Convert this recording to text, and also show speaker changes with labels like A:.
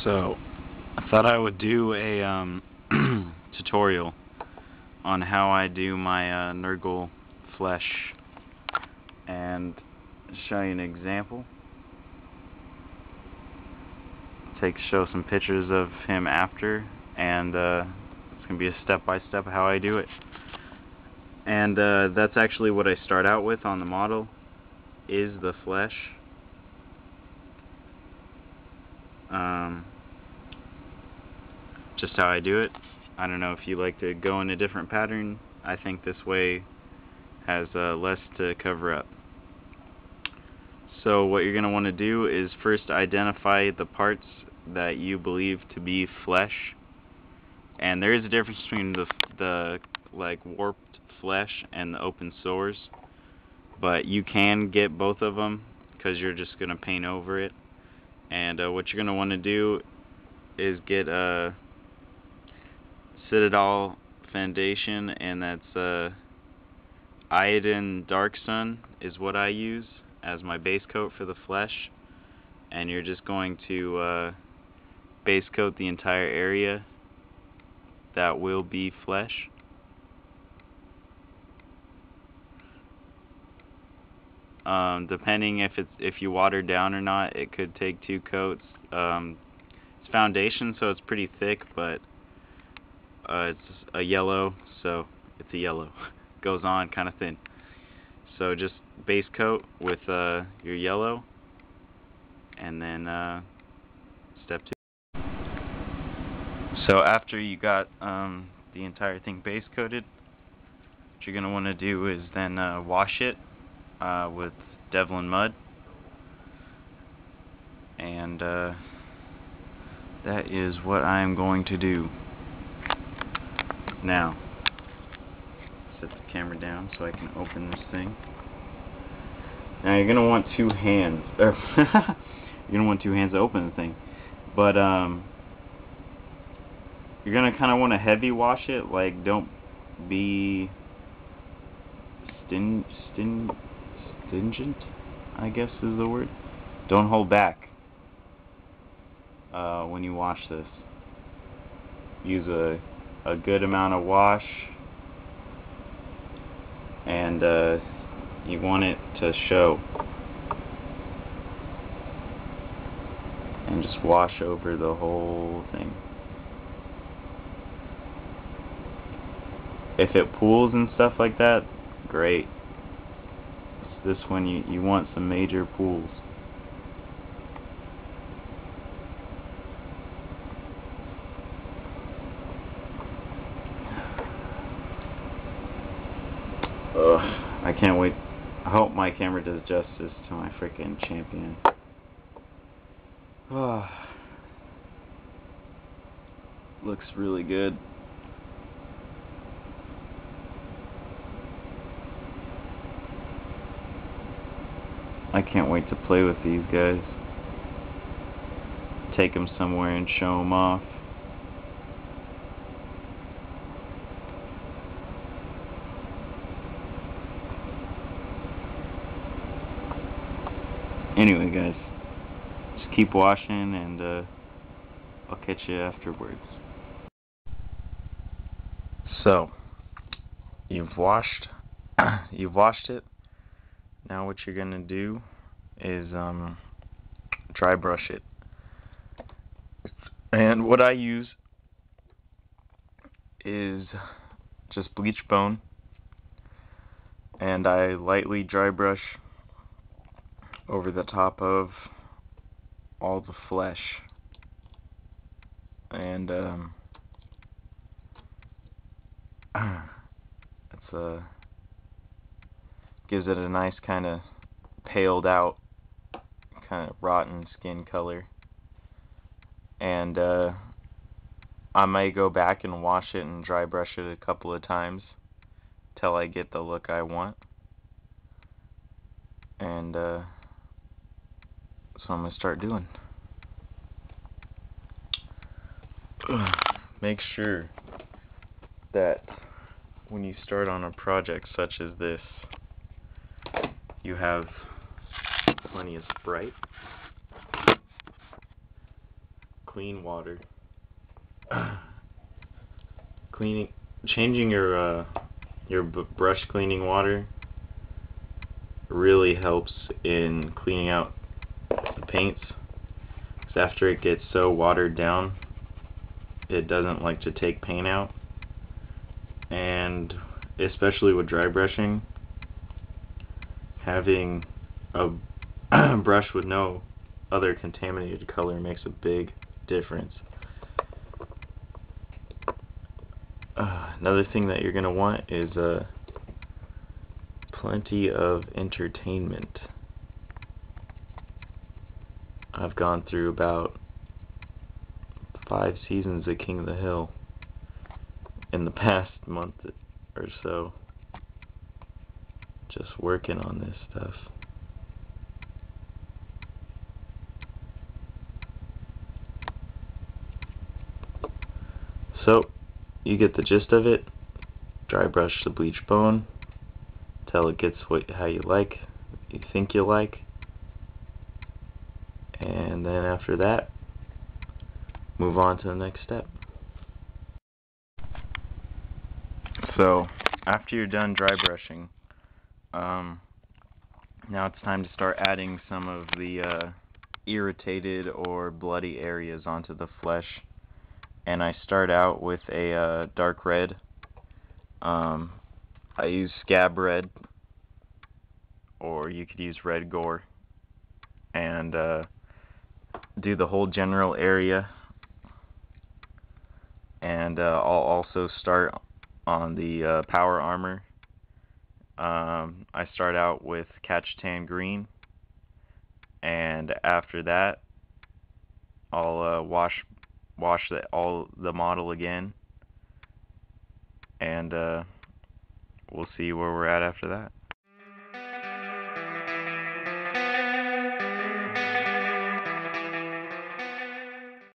A: So, I thought I would do a tutorial on how I do my Nurgle flesh and show you an example. Show some pictures of him after, and it's going to be a step-by-step how I do it. And that's actually what I start out with on the model, is the flesh. Just how I do it. I don't know if you like to go in a different pattern. I think this way has less to cover up. So what you're going to want to do is first identify the parts that you believe to be flesh. And there is a difference between the like warped flesh and the open sores, but you can get both of them because you're just going to paint over it. And what you're going to want to do is get a Citadel foundation, and that's Iodine Dark Sun is what I use as my base coat for the flesh. And you're just going to base coat the entire area that will be flesh. Depending if you water down or not, it could take 2 coats. It's foundation, so it's pretty thick, but it's a yellow, so it's a yellow. Goes on kind of thin. So just base coat with your yellow, and then step 2. So after you got the entire thing base coated, what you're going to want to do is then wash it with Devlin mud, and that is what I'm going to do. Now, set the camera down so I can open this thing. Now you're gonna want 2 hands. You're gonna want 2 hands to open the thing, but you're gonna kind of want to heavy wash it. Like, don't be stingent, I guess is the word. Don't hold back when you wash this. Use a good amount of wash, and you want it to show, and just wash over the whole thing. If it pools and stuff like that, great. This one you want some major pools. I can't wait. I hope my camera does justice to my freaking champion. Looks really good. I can't wait to play with these guys. Take them somewhere and show them off. Anyway, guys, just keep washing, and I'll catch you afterwards. So, you've washed it. Now what you're gonna do is dry brush it. And what I use is just bleach bone, and I lightly dry brush over the top of all the flesh, and it's gives it a nice kind of paled out, kind of rotten skin color. And I may go back and wash it and dry brush it a couple of times till I get the look I want. And that's what I'm going to start doing. Make sure that when you start on a project such as this, you have plenty of Sprite, clean water. Changing your brush cleaning water really helps in cleaning out the paints, because after it gets so watered down, it doesn't like to take paint out. And especially with dry brushing, having a brush with no other contaminated color makes a big difference. Another thing that you're going to want is plenty of entertainment. I've gone through about 5 seasons of King of the Hill in the past month or so, just working on this stuff. So, you get the gist of it. Dry brush the bleach bone till it gets how you like, you think you like, and then after that, move on to the next step. So, after you're done dry brushing, now it's time to start adding some of the irritated or bloody areas onto the flesh. And I start out with a dark red. I use scab red, or you could use red gore, and do the whole general area. And I'll also start on the power armor. I start out with catch tan green, and after that I'll wash the model again, and we'll see where we're at after that.